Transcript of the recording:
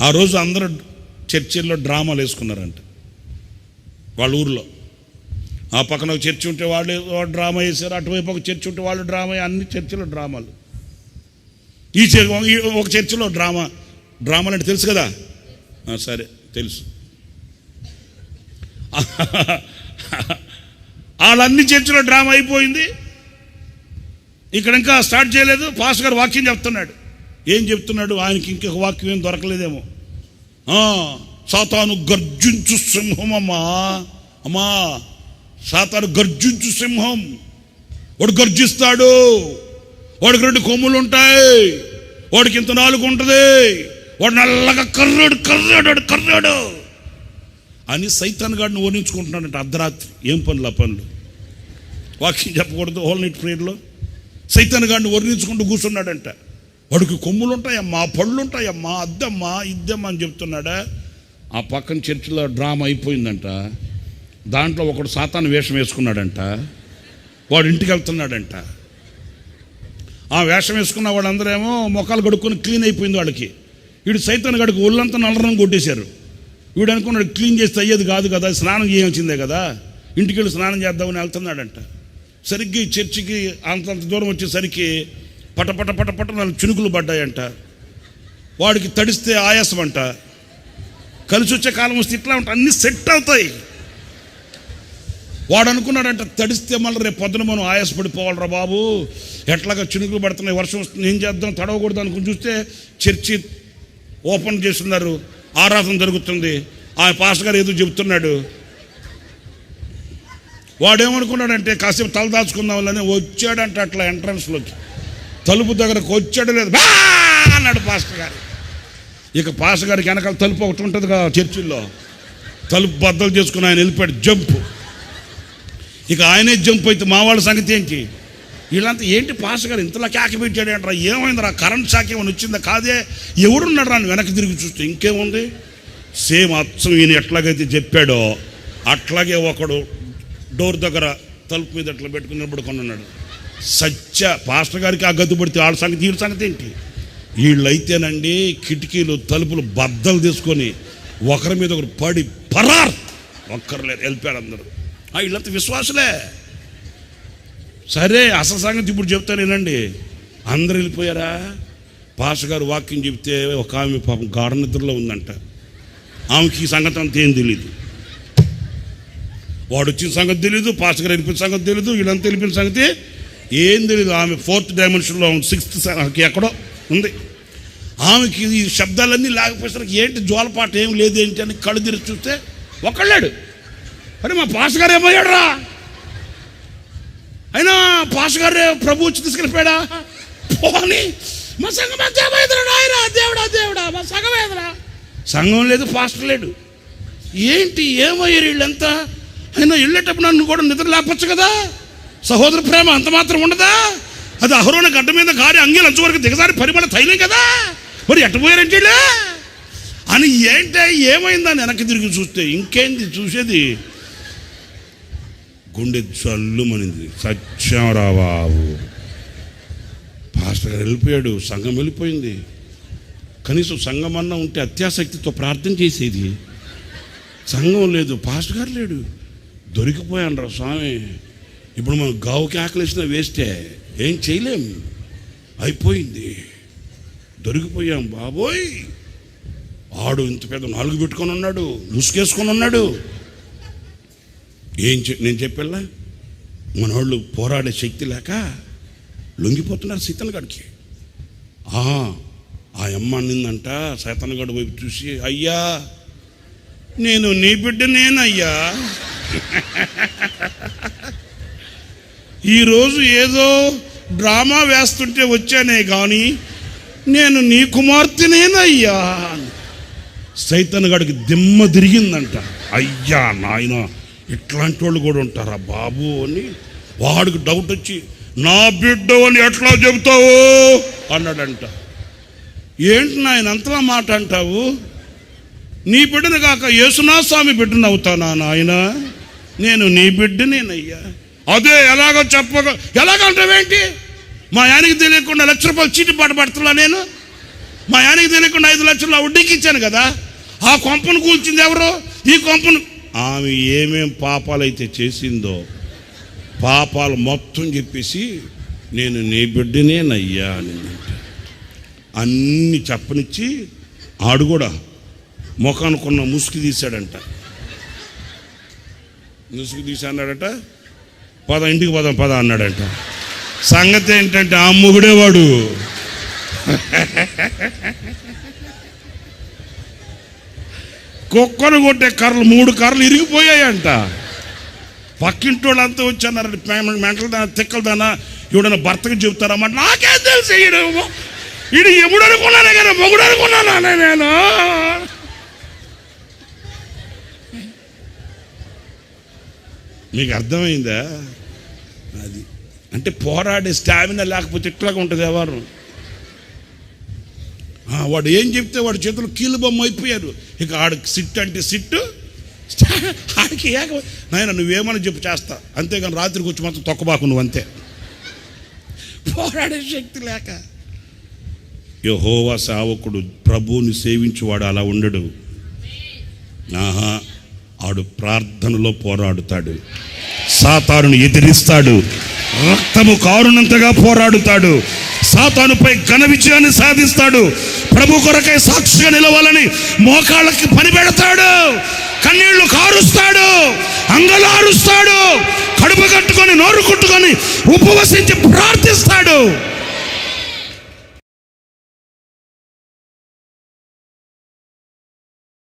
ఆ రోజు అందరూ చర్చిల్లో డ్రామాలు వేసుకున్నారంట. వాళ్ళ ఊర్లో ఆ పక్కన ఒక చర్చి ఉంటే వాళ్ళు డ్రామా వేశారు, అటువైపు ఒక చర్చి ఉంటే వాళ్ళు డ్రామా, అన్ని చర్చిలో డ్రామాలు. ఒక చర్చిలో డ్రామాలు అంటే తెలుసు కదా, సరే తెలుసు. వాళ్ళన్ని చర్చిలో డ్రామా అయిపోయింది. ఇక్కడ ఇంకా స్టార్ట్ చేయలేదు. పాస్ గారు వాక్యం చెప్తున్నాడు. ఏం చెప్తున్నాడు? ఆయనకి ఇంకొక వాక్యం ఏం దొరకలేదేమో. సాతాను గర్జించు సింహం అమ్మా, సాతాను గర్జించు సింహం. వాడు గర్జిస్తాడు, వాడికి 2 కొమ్ములు ఉంటాయి, వాడికి ఇంత 4 ఉంటుంది, వాడు నల్లగా కర్రాడు అని సైతాన్ గాడిని వర్ణించుకుంటున్నాడంట అర్ధరాత్రి. ఏం పనులు ఆ పనులు? వాక్యం చెప్పకూడదు హోల్ నైట్ ప్రేయర్లో. సైతాన్ గాడిని వర్ణించుకుంటూ కూర్చున్నాడంట. వాడికి కొమ్ములు ఉంటాయమ్మా, పళ్ళు ఉంటాయమ్మా, అద్దమ్మా ఇద్దమ్మా అని చెప్తున్నాడా. ఆ పక్కన చర్చిలో డ్రామా అయిపోయిందంట. దాంట్లో ఒకడు సాతాను వేషం వేసుకున్నాడంట. వాడు ఇంటికి వెళ్తున్నాడంట. ఆ వేషం వేసుకున్న వాళ్ళందరేమో మొక్కలు కడుక్కొని క్లీన్ అయిపోయింది వాళ్ళకి. వీడు సైతాన్ గడికి ఒళ్ళంతా నల్లరం కొట్టేశారు. వీడు అనుకున్నాడు క్లీన్ చేస్తే అయ్యేది కాదు కదా, స్నానం చేయాల్సిందే కదా, ఇంటికి వెళ్ళి స్నానం చేద్దామని వెళ్తున్నాడంట. సరిగ్గా ఈ చర్చికి అంత దూరం వచ్చేసరికి పట 4 చినుకులు పడ్డాయంట. వాడికి తడిస్తే ఆయాసం అంట. కలిసి వచ్చే కాలం వస్తే ఇట్లా ఉంటా, అన్నీ సెట్ అవుతాయి. వాడు అనుకున్నాడంట తడిస్తే మళ్ళీ రేపు పొద్దున మనం ఆయాసపడిపోవాలరా బాబు, ఎట్లాగా చినుకులు పడుతున్నాయి, వర్షం వస్తుంది, ఏం చేద్దాం, తడవకూడదు అనుకుని చూస్తే చర్చి ఓపెన్ చేస్తున్నారు, ఆరాధన జరుగుతుంది. ఆ పాస్టర్ గారు ఏదో చెబుతున్నాడు. వాడేమనుకున్నాడంటే కాసేపు తల దాచుకుందామని వచ్చాడంట. అట్లా ఎంట్రన్స్లోకి తలుపు దగ్గరకు వచ్చాడు, లేదు అన్నాడు పాస్టర్ గారు. ఇక పాస్టర్ గారికి వెనకాల తలుపు ఒకటి ఉంటుంది కదా చర్చిల్లో, తలుపు బద్దలు చేసుకుని ఆయన వెళ్ళిపోయాడు జంపు. ఇక ఆయనే జంప్ అయితే మా వాళ్ళ సంగతి ఏంటి? వీళ్ళంతా ఏంటి పాస్టర్ గారు ఇంతలా కేక పెట్టాడు అంటారా, ఏమైందిరా, కరెంట్ షాక్ ఏమైనా వచ్చిందా? కాదే, ఎవడున్నాడు రా అని వెనక్కి తిరిగి చూస్తే ఇంకేముంది, సేమ్ అచ్చం ఈయన ఎట్లాగైతే చెప్పాడో అట్లాగే ఒకడు డోర్ దగ్గర తలుపు మీద అట్లా పెట్టుకుని నిలబడుకొని ఉన్నాడు. పాస్టర్ గారికి ఆ గతి పడితే వాళ్ళ సంగతి వీళ్ళ సంగతి ఏంటి? వీళ్ళైతేనండి కిటికీలు తలుపులు బద్దలు తీసుకొని ఒకరి మీద ఒకరు పడి పరార్, ఒక్కరు వెళ్ళిపోయాడు అందరూ. వీళ్ళంతా విశ్వాసులే. సరే, అసలు సంగతి ఇప్పుడు చెప్తాను వినండి. అందరు వెళ్ళిపోయారా? పాస్టర్ గారు వాక్యం చెప్తే ఒక ఆమె పాపం గాఢ నిద్రలో ఉందంట. ఆమెకి ఈ సంగతి అంతా ఏం తెలీదు. వాడు వచ్చిన సంగతి తెలీదు, పాస్టర్ గారు వెళ్ళిపోయిన సంగతి తెలీదు, వీళ్ళంతా వెళ్ళిపోయిన సంగతి ఏం తెలీదు. ఆమె 4th డైమెన్షన్లో 6th ఎక్కడో ఉంది. ఆమెకి ఈ శబ్దాలన్నీ లేకపోయేసరికి ఏంటి జోలపాట ఏం లేదు ఏంటి అని కళ్ళు తెరిచి చూస్తే ఒకళ్ళాడు. అరే మా పాస్టర్ గారు ఏమయ్యాడు రా, అయినా పాస్టర్ గారే ప్రభు వచ్చి తీసుకెళ్ళిపోయాడా పోని, మా సంఘం దేవుడా మా సంఘం ఏదరా, సంఘం లేదు పాస్టర్ లేడు, ఏంటి ఏమయ్యారు వీళ్ళంతా? అయినా వెళ్ళేటప్పుడు నన్ను కూడా నిద్ర లేపచ్చు కదా, సహోదర ప్రేమ అంత మాత్రం ఉండదా? అది అహరోన గడ్డ మీద గారి అంగీలు అంచు వరకు దిగజారి పరిమళ తైలం కదా, మరి ఎట్టపోయారంటే అని ఏంటి ఏమైందని వెనక్కి తిరిగి చూస్తే ఇంకేంది చూసేది, గుండె చల్లుమనింది. సత్యంరా బాబు, పాస్టర్ గారు వెళ్ళిపోయాడు, సంఘం వెళ్ళిపోయింది. కనీసం సంఘం అన్నా ఉంటే అత్యాసక్తితో ప్రార్థన చేసేది. సంఘం లేదు, పాస్టర్ గారు లేడు, దొరికిపోయాను రా స్వామి. ఇప్పుడు మనం గావుకి ఆకలిసిన వేస్తే ఏం చేయలేం, అయిపోయింది, దొరికిపోయాం బాబోయ్. ఆడు ఇంత పెద్ద 4 పెట్టుకొని ఉన్నాడు, ముసుకేసుకొని ఉన్నాడు. నేను చెప్పేలా మన వాళ్ళు పోరాడే శక్తి లేక లొంగిపోతున్నారు సైతాన్ గడికి. ఆ అమ్మ అన్నిందంట సైతాన్ గడి వైపు చూసి, అయ్యా నేను నీ బిడ్డనేనయ్యా, ఈరోజు ఏదో డ్రామా వేస్తుంటే వచ్చానే కానీ నేను నీ కుమార్తెనేనయ్యా. సైతాన్ గడికి దిమ్మ తిరిగిందంట. అయ్యా నాయన, ఇట్లాంటి వాళ్ళు కూడా ఉంటారా బాబు అని వాడికి డౌట్ వచ్చి, నా బిడ్డ అని ఎట్లా చెబుతావు అన్నాడంట. ఏంటి నాయన అంతలా మాట అంటావు, నీ బిడ్డను కాక యేసునా స్వామి బిడ్డను అవుతానా నాయన, నేను నీ బిడ్డనేనయ్యా. అదే ఎలాగో ఎలాగంటావేంటి, మా ఆయనకి తెలియకుండా 1,00,000 రూపాయలు చీటి పాట పడుతున్నా నేను, మా ఆయనకి తెలియకుండా 5 లక్షలు వడ్డీకి ఇచ్చాను కదా. ఆ కొంపను కూల్చింది ఎవరు? ఈ కొంపను. ఆమె ఏమేం పాపాలైతే చేసిందో పాపాలు మొత్తం చెప్పేసి నేను నీ బిడ్డనేనయ్యా అని అన్నీ చెప్పనిచ్చి ఆడు కూడా ముఖానుకున్న ముసుగు తీశాడంట. ముసుగు తీసి అన్నాడట, ఇంటికి పద అన్నాడంట. సంగతి ఏంటంటే ఆ మొగుడేవాడు. కుక్కను కొట్టే కర్రలు 3 కర్రలు ఇరిగిపోయాయంట. పక్కింటి వాళ్ళు అంతా వచ్చి అన్నారు, మెంటల్ దానా తిక్కల దానా ఎవడన్నా భర్తకు చెబుతారన్నమాట. నాకేం తెలుసు ఈడు ఎముడు అనుకున్నానే కదా, మొగుడు అనుకున్నానా నేను. మీకు అర్థమైందా? అది అంటే పోరాడే స్టామినా లేకపోతే ఇట్లాగా ఉంటుంది ఎవరు. వాడు ఏం చెప్తే వాడి చేతులు కీలు బొమ్మ అయిపోయారు. ఇక ఆడికి సిట్టు అంటే సిట్టు, ఆడికి నాయన నువ్వేమని చెప్పు చేస్తా, అంతేగాని రాత్రికి వచ్చి మొత్తం తొక్కబాకు నువ్వు, అంతే. పోరాడే శక్తి లేక. యెహోవా సేవకుడు ప్రభువుని సేవించువాడు అలా ఉండడు. ఆడు ప్రార్థనలో పోరాడుతాడు, సాతానుని ఎదిరిస్తాడు, రక్తము కారునంతగా పోరాడుతాడు, సాతానుపై ఘన విజయాన్ని సాధిస్తాడు. ప్రభు కొరకై సాక్షిగా నిలవాలని మోకాళ్ళకి పని పెడతాడు, కన్నీళ్లు కారుస్తాడు, అంగలారుస్తాడు, కడుపు కట్టుకొని నోరు కుట్టుకొని ఉపవసించి ప్రార్థిస్తాడు.